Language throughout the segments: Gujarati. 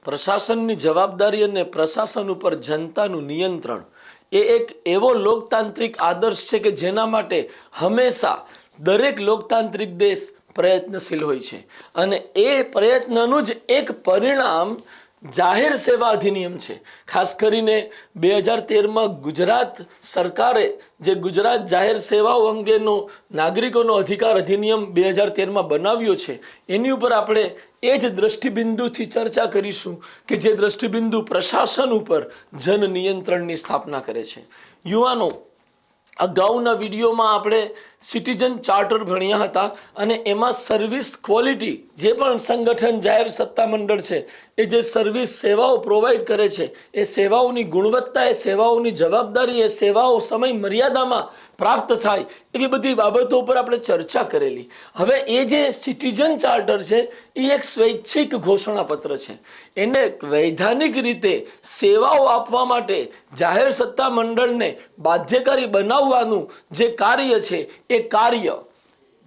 પ્રશાસનની જવાબદારી અને પ્રશાસન ઉપર જનતાનું નિયંત્રણ એ એક એવો લોકતાંત્રિક આદર્શ છે કે જેના માટે હંમેશા દરેક લોકતાંત્રિક દેશ પ્રયત્નશીલ હોય છે અને એ પ્રયત્નનું જ એક પરિણામ જાહેર સેવા અધિનિયમ છે. ખાસ કરીને 2013માં ગુજરાત સરકારે જે ગુજરાત જાહેર સેવાઓ અંગેનો નાગરિકોનો અધિકાર અધિનિયમ 2013માં બનાવ્યો છે એની ઉપર આપણે એ જ દ્રષ્ટિબિંદુથી ચર્ચા કરીશું કે જે દ્રષ્ટિબિંદુ પ્રશાસન ઉપર જન નિયંત્રણની સ્થાપના કરે છે. યુવાનો, અગાઉના વિડીયોમાં આપણે સિટીઝન ચાર્ટર ભણ્યા હતા અને એમાં સર્વિસ ક્વોલિટી, જે પણ સંગઠન જાહેર સત્તા મંડળ છે એ જે સર્વિસ સેવાઓ પ્રોવાઈડ કરે છે એ સેવાઓની ગુણવત્તા, એ સેવાઓની જવાબદારી, એ સેવાઓ સમય મર્યાદામાં પ્રાપ્ત થાય એવી બધી બાબતો ઉપર આપણે ચર્ચા કરેલી. હવે એ જે સિટીઝન ચાર્ટર છે એ એક સ્વૈચ્છિક ઘોષણાપત્ર છે. એને વૈધાનિક રીતે સેવાઓ આપવા માટે જાહેર સત્તા મંડળને બાધ્યકારી બનાવવાનું જે કાર્ય છે એ કાર્ય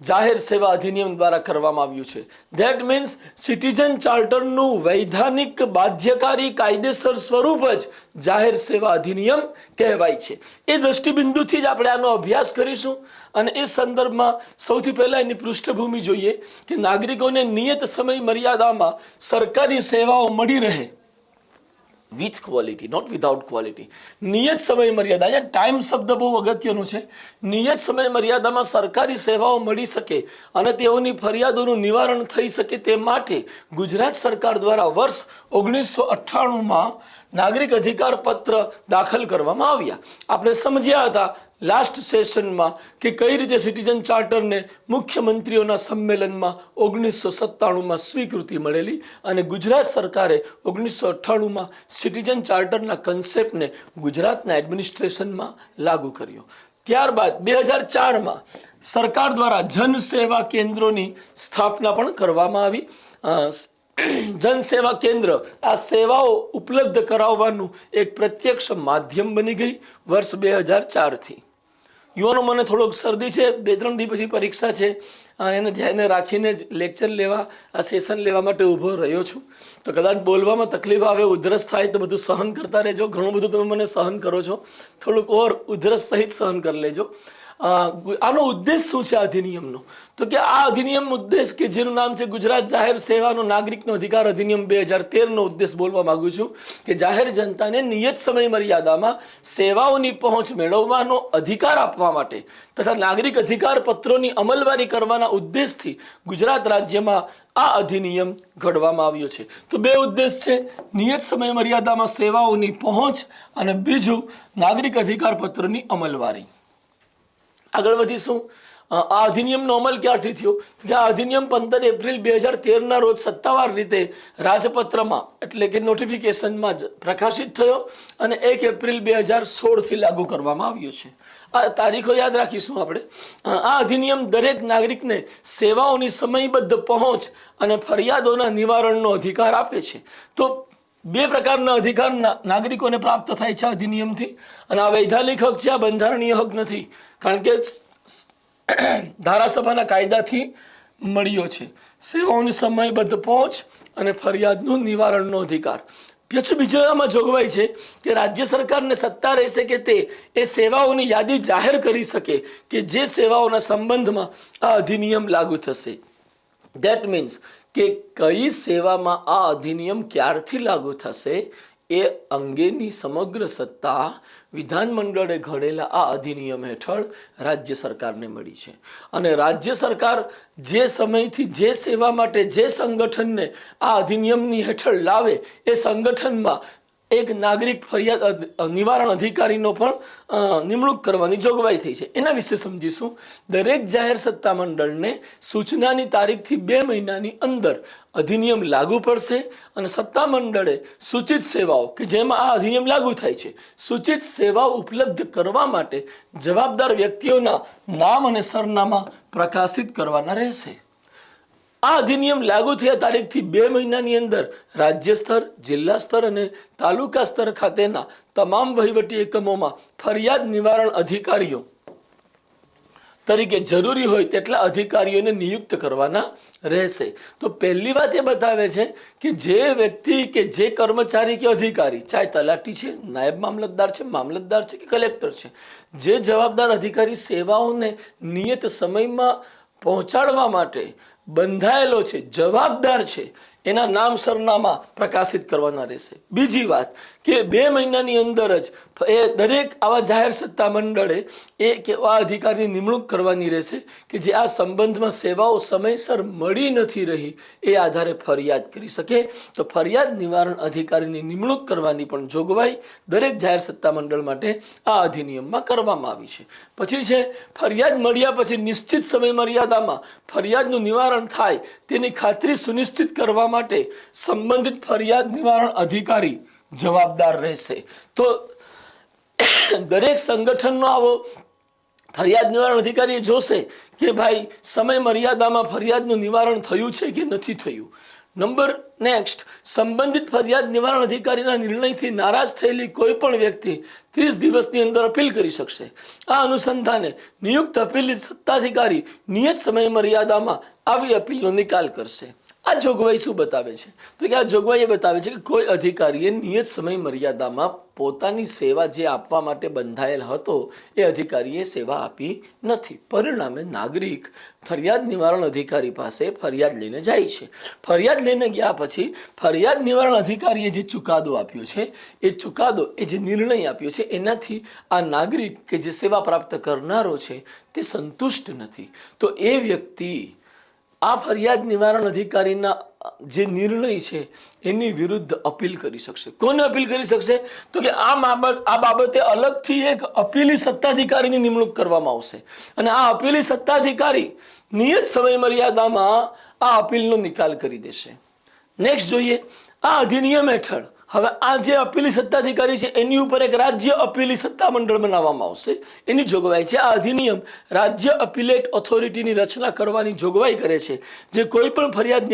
જાહેર સેવા અધિનિયમ દ્વારા કરવામાં આવ્યું છે. ધેટ મીન્સ સિટીઝન ચાર્ટરનું વૈધાનિક બાધ્યકારી કાયદેસર સ્વરૂપ જ જાહેર સેવા અધિનિયમ કહેવાય છે. એ દ્રષ્ટિબિંદુથી જ આપણે આનો અભ્યાસ કરીશું અને એ સંદર્ભમાં સૌથી પહેલાં એની પૃષ્ઠભૂમિ જોઈએ કે નાગરિકોને નિયત સમય મર્યાદામાં સરકારી સેવાઓ મળી રહે with quality, not without quality. નિયત સમય મર્યાદા, અહીંયા ટાઈમ શબ્દ બહુ અગત્યનું છે. નિયત સમય મર્યાદામાં સરકારી સેવાઓ મળી શકે અને તેઓની ફરિયાદોનું નિવારણ થઈ શકે તે માટે ગુજરાત સરકાર દ્વારા વર્ષ 1998માં નાગરિક અધિકાર પત્ર દાખલ કરવામાં આવ્યા. આપણે સમજ્યા હતા લાસ્ટ સેશનમાં કે કઈ રીતે સિટીઝન ચાર્ટરને મુખ્યમંત્રીઓના સંમેલનમાં 1997માં સ્વીકૃતિ મળેલી અને ગુજરાત સરકારે 1998માં સિટીઝન ચાર્ટરના કન્સેપ્ટને ગુજરાતના એડમિનિસ્ટ્રેશનમાં લાગુ કર્યો. ત્યારબાદ 2004માં સરકાર દ્વારા જન સેવા કેન્દ્રોની સ્થાપના પણ કરવામાં આવી. જન સેવા કેન્દ્ર આ સેવાઓ ઉપલબ્ધ કરાવવાનું એક પ્રત્યક્ષ માધ્યમ બની ગઈ વર્ષ 2004થી. યુવાનો, મને થોડોક શરદી છે, 2-3 દિવસ પછી પરીક્ષા છે અને એને ધ્યાને રાખીને જ લેક્ચર લેવા, આ સેશન લેવા માટે ઊભો રહ્યો છું. તો કદાચ બોલવામાં તકલીફ આવે, ઉધરસ થાય તો બધું સહન કરતા રહેજો. ઘણું બધું તમે મને સહન કરો છો, થોડુંક ઓર ઉધરસ સહિત સહન કરી લેજો. આનો ઉદ્દેશ શું છે અધિનિયમનો? તો કે આ અધિનિયમ ઉદ્દેશ કે જેનું નામ છે ગુજરાત જાહેર સેવાનો નાગરિકનો અધિકાર અધિનિયમ 2013નો ઉદ્દેશ બોલવા માંગુ છું કે જાહેર જનતાને નિયત સમય મર્યાદામાં સેવાઓની પહોંચ મેળવવાનો અધિકાર આપવા માટે તથા નાગરિક અધિકાર પત્રોની અમલવારી કરવાના ઉદ્દેશથી ગુજરાત રાજ્યમાં આ અધિનિયમ ઘડવામાં આવ્યો છે. તો બે ઉદ્દેશ છે, નિયત સમય મર્યાદામાં સેવાઓની પહોંચ અને બીજું નાગરિક અધિકાર પત્રની અમલવારી. આગળ વધીશું. આ અધિનિયમનો અમલ ક્યારથી થયો? કે આ અધિનિયમ 15 એપ્રિલ 2013ના રોજ સત્તાવાર રીતે રાજપત્રમાં એટલે કે નોટિફિકેશનમાં જ પ્રકાશિત થયો અને 1 એપ્રિલ 2016થી લાગુ કરવામાં આવ્યો છે. આ તારીખો યાદ રાખીશું આપણે. આ અધિનિયમ દરેક નાગરિકને સેવાઓની સમયબદ્ધ પહોંચ અને ફરિયાદોના નિવારણનો અધિકાર આપે છે. તો બે પ્રકારના અધિકાર નાગરિકોને પ્રાપ્ત થાય છે અધિનિયમથી અને આ વૈધાનિક હક છે, આ બંધારણીય હક નથી, કારણ કે ધારાસભાના કાયદાથી મળ્યો છે. સેવાઓની સમયબદ્ધ પહોંચ અને ફરિયાદનું નિવારણનો અધિકાર. પછી બીજો આમાં જોગવાઈ છે કે રાજ્ય સરકારને સત્તા રહેશે કે તે એ સેવાઓની યાદી જાહેર કરી શકે કે જે સેવાઓના સંબંધમાં આ અધિનિયમ લાગુ થશે. ધેટ મીન્સ કે કઈ સેવામાં આ અધિનિયમ ક્યારથી લાગુ થશે એ અંગેની સમગ્ર સત્તા વિધાનમંડળે ઘડેલા આ અધિનિયમ હેઠળ રાજ્ય સરકારને મળી છે અને રાજ્ય સરકાર જે સમયથી જે સેવા માટે જે સંગઠનને આ અધિનિયમની હેઠળ લાવે એ સંગઠનમાં એક નાગરિક ફરિયાદ નિવારણ અધિકારીનો પણ નિમણૂક કરવાની જોગવાઈ થઈ છે. એના વિશે સમજીશું. દરેક જાહેર સત્તા મંડળને સૂચનાની તારીખથી 2 મહિનાની અંદર અધિનિયમ લાગુ પડશે અને સત્તા મંડળે સૂચિત સેવાઓ કે જેમાં આ અધિનિયમ લાગુ થાય છે, સૂચિત સેવાઓ ઉપલબ્ધ કરવા માટે જવાબદાર વ્યક્તિઓના નામ અને સરનામા પ્રકાશિત કરવાના રહેશે. આ અધિનિયમ લાગુ થયા તારીખથી 2 મહિનાની અંદર રાજ્ય સ્તર, જિલ્લા સ્તર અને તાલુકા સ્તર ખાતેના તમામ વહીવટી એકમોમાં ફરિયાદ નિવારણ અધિકારીઓ તરીકે જરૂરી હોય તેટલા અધિકારીઓને નિયુક્ત કરવાના રહેશે. તો પહેલી વાત એ બતાવે છે કે જે વ્યક્તિ કે જે કર્મચારી કે અધિકારી, ચાહે તલાટી છે, નાયબ મામલતદાર છે કે કલેક્ટર છે, જે જવાબદાર અધિકારી સેવાઓને નિયત સમયમાં પહોંચાડવા માટે બંધાયેલો છે, જવાબદાર છે, એના નામ સરનામા પ્રકાશિત કરવાના રહેશે. બીજી વાત કે 2 મહિનાની અંદર જ એ દરેક આવા જાહેર સત્તા મંડળે એક એવા અધિકારીની નિમણૂક કરવાની રહેશે કે જે આ સંબંધમાં સેવાઓ સમયસર મળી નથી રહી એ આધારે ફરિયાદ કરી શકે. તો ફરિયાદ નિવારણ અધિકારીની નિમણૂક કરવાની પણ જોગવાઈ દરેક જાહેર સત્તા મંડળ માટે આ અધિનિયમમાં કરવામાં આવી છે. પછી છે ફરિયાદ મળ્યા પછી નિશ્ચિત સમય મર્યાદામાં ફરિયાદનું નિવારણ થાય તેની ખાતરી સુનિશ્ચિત કરવા માટે સંબંધિત ફરિયાદ નિવારણ અધિકારી જવાબદાર રહેશે. તો દરેક સંગઠનનો આવો ફરિયાદ નિવારણ અધિકારી જોશે કે ભાઈ સમય મર્યાદામાં ફરિયાદનું નિવારણ થયું છે કે નથી થયું. નેક્સ્ટ, સંબંધિત ફરિયાદ નિવારણ અધિકારીના નિર્ણયથી નારાજ થયેલી કોઈ પણ વ્યક્તિ 30 દિવસની અંદર અપીલ કરી શકશે. આ અનુસંધાને નિયુક્ત અપીલ સત્તાધિકારી નિયત સમય મર્યાદામાં આવી અપીલનો નિકાલ કરશે. આ જોગવાઈ શું બતાવે છે? તો કે આ જોગવાઈ એ બતાવે છે કે કોઈ અધિકારીએ નિયત સમય મર્યાદામાં પોતાની સેવા જે આપવા માટે બંધાયેલ હતો એ અધિકારીએ સેવા આપી નથી. પરિણામે નાગરિક ફરિયાદ નિવારણ અધિકારી પાસે ફરિયાદ લઈને જાય છે. ફરિયાદ લઈને ગયા પછી ફરિયાદ નિવારણ અધિકારીએ જે ચુકાદો આપ્યો છે એ ચુકાદો, એ જે નિર્ણય આપ્યો છે એનાથી આ નાગરિક કે જે સેવા પ્રાપ્ત કરનારો છે તે સંતુષ્ટ નથી. તો એ વ્યક્તિ આ ફરિયાદ નિવારણ અધિકારીના જે નિર્ણય છે એની વિરુદ્ધ અપીલ કરી શકશે. કોને અપીલ કરી શકશે? તો કે આ બાબતે અલગથી એક અપીલી સત્તાધિકારીની નિમણૂક કરવામાં આવશે અને આ અપીલી સત્તાધિકારી નિયત સમય મર્યાદામાં આ અપીલનો નિકાલ કરી દેશે. નેક્સ્ટ જોઈએ, આ અધિનિયમ હેઠળ હવે આ જે અપીલી સત્તાધિકારી છે એની ઉપર એક રાજ્ય અપીલી સત્તા મંડળ બનાવવામાં આવશે. એની જોગવાઈ છે આ અધિનિયમ રાજ્ય અપીલેટ ઓથોરિટીની રચના કરવાની જોગવાઈ કરે છે. જે કોઈ પણ ફરિયાદ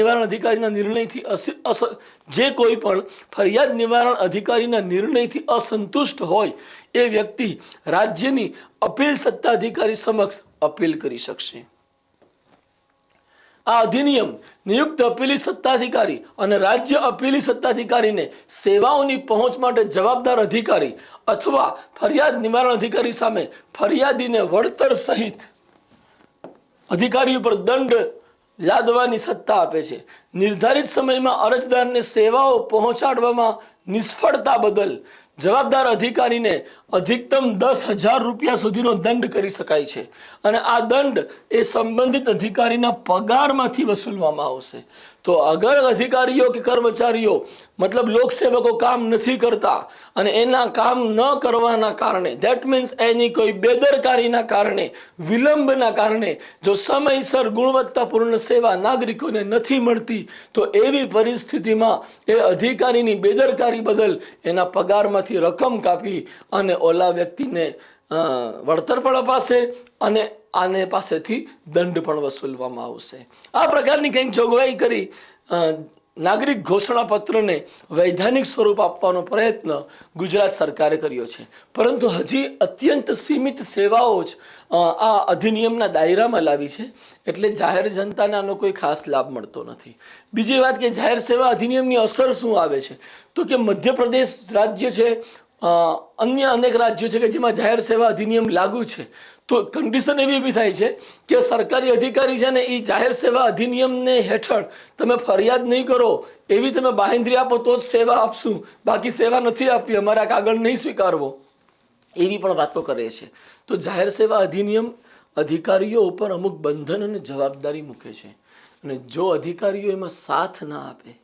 નિવારણ અધિકારીના નિર્ણયથી અસંતુષ્ટ હોય એ વ્યક્તિ રાજ્યની અપીલ સત્તાધિકારી સમક્ષ અપીલ કરી શકશે. આ અધિનિયમ નિયુક્ત અપીલી સત્તાધિકારી અને રાજ્ય અપીલી સત્તાધિકારીને સેવાઓની પહોંચ માટે જવાબદાર અધિકારી અથવા ફરિયાદ નિવારણ અધિકારી સામે ફરિયાદીને વળતર સહિત અધિકારી ઉપર દંડ લાદવાની સત્તા આપે છે. નિર્ધારિત સમયમાં અરજદારને સેવાઓ પહોંચાડવામાં નિષ્ફળતા બદલ જવાબદાર અધિકારીને અધિકતમ 10,000 રૂપિયા સુધીનો દંડ કરી શકાય છે અને આ દંડ એ સંબંધિત અધિકારીના પગારમાંથી વસૂલવામાં આવશે. તો અગર અધિકારીઓ કે કર્મચારીઓ મતલબ લોકસેવકો કામ નથી કરતા અને એના કામ ન કરવાના કારણે, ધેટ મીન્સ એની કોઈ બેદરકારીના કારણે, વિલંબના કારણે જો સમયસર ગુણવત્તાપૂર્ણ સેવા નાગરિકોને નથી મળતી તો એવી પરિસ્થિતિમાં એ અધિકારીની બેદરકારી બદલ એના પગારમાંથી રકમ કાપી અને ઓલા વ્યક્તિને વળતર પણ અપાશે અને આને પાસેથી દંડ પણ વસૂલવામાં આવશે. આ પ્રકારની કંઈક જોગવાઈ કરી નાગરિક ઘોષણાપત્રને વૈધાનિક સ્વરૂપ આપવાનો પ્રયત્ન ગુજરાત સરકારે કર્યો છે. પરંતુ હજી અત્યંત સીમિત સેવાઓ જ આ અધિનિયમના દાયરામાં લાવી છે, એટલે જાહેર જનતાને આનો કોઈ ખાસ લાભ મળતો નથી. બીજી વાત કે જાહેર સેવા અધિનિયમની અસર શું આવે છે? તો કે મધ્યપ્રદેશ રાજ્ય છે, અન્ય અનેક રાજ્યો છે કે જેમાં જાહેર સેવા અધિનિયમ લાગુ છે. તો કન્ડિશન એવી ઊભી થાય છે કે સરકારી અધિકારી છે ને એ જાહેર સેવા અધિનિયમને હેઠળ તમે ફરિયાદ નહીં કરો એવી તમે બાંહેધરી આપો તો જ સેવા આપશું, બાકી સેવા નથી આપવી, અમારા કાગળ નહીં સ્વીકારવો, એવી પણ વાતો કરે છે. તો જાહેર સેવા અધિનિયમ અધિકારીઓ ઉપર અમુક બંધન અને જવાબદારી મૂકે છે અને જો અધિકારીઓ એમાં સાથ ના આપે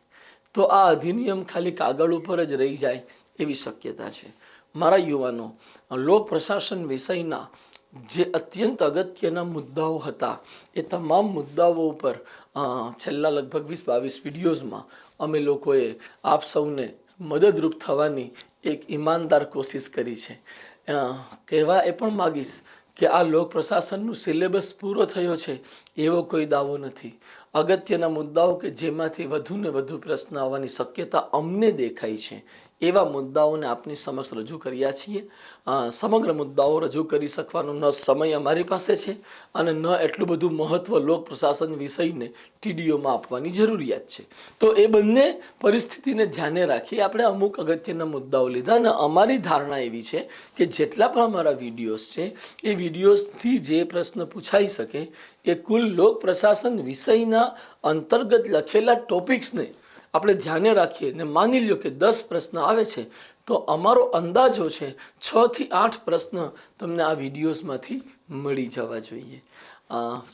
તો આ અધિનિયમ ખાલી કાગળ ઉપર જ રહી જાય એવી શક્યતા છે. મારા યુવાનો, લોક પ્રશાસન વિષયના જે અત્યંત અગત્યના મુદ્દાઓ હતા એ તમામ મુદ્દાઓ ઉપર છેલ્લા લગભગ 20-22 વિડીયોઝમાં અમે લોકોએ આપ સૌને મદદરૂપ થવાની એક ઈમાનદાર કોશિશ કરી છે. કહેવા એ પણ માગીશ કે આ લોક પ્રશાસનનું સિલેબસ પૂરો થયો છે એવો કોઈ દાવો નથી. અગત્યના મુદ્દાઓ કે જેમાંથી વધુ ને વધુ પ્રશ્ન આવવાની શક્યતા અમને દેખાય છે એવા મુદ્દાઓને આપની સમક્ષ રજૂ કર્યા છીએ. સમગ્ર મુદ્દાઓ રજૂ કરી શકવાનો ન સમય અમારી પાસે છે અને ન એટલું બધું મહત્ત્વ લોક પ્રશાસન વિષયને ટીડીઓમાં આપવાની જરૂરિયાત છે. તો એ બંને પરિસ્થિતિને ધ્યાને રાખી આપણે અમુક અગત્યના મુદ્દાઓ લીધા અને અમારી ધારણા એવી છે કે જેટલા પણ અમારા વિડીયોઝ છે એ વિડીયોઝથી જે પ્રશ્ન પૂછાઈ શકે એ કુલ લોક પ્રશાસન વિષયના અંતર્ગત લખેલા ટોપિક્સને આપણે ધ્યાને રાખીએ ને માની લ્યો કે 10 પ્રશ્ન આવે છે તો અમારો અંદાજો છે 6 થી 8 પ્રશ્ન તમને આ વિડીયોઝમાંથી મળી જવા જોઈએ.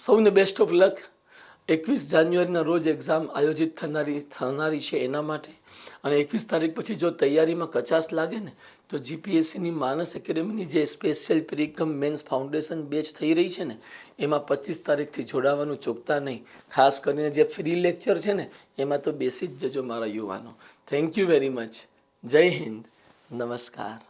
સૌને બેસ્ટ ઓફ લક. 21 જાન્યુઆરીના રોજ એક્ઝામ આયોજિત થનારી છે એના માટે અને 21 તારીખ પછી જો તૈયારીમાં કચાશ લાગે ને તો જીપીએસસીની માનસ એકેડેમીની જે સ્પેશિયલ પ્રિકમ મેન્સ ફાઉન્ડેશન બેચ થઈ રહી છે ને એમાં 25 તારીખથી જોડાવાનું ચૂકતા નહીં. ખાસ કરીને જે ફ્રી લેક્ચર છે ને એમાં તો બેસી જ જજો મારા યુવાનો. Thank you very much. જય હિન્દ. નમસ્કાર.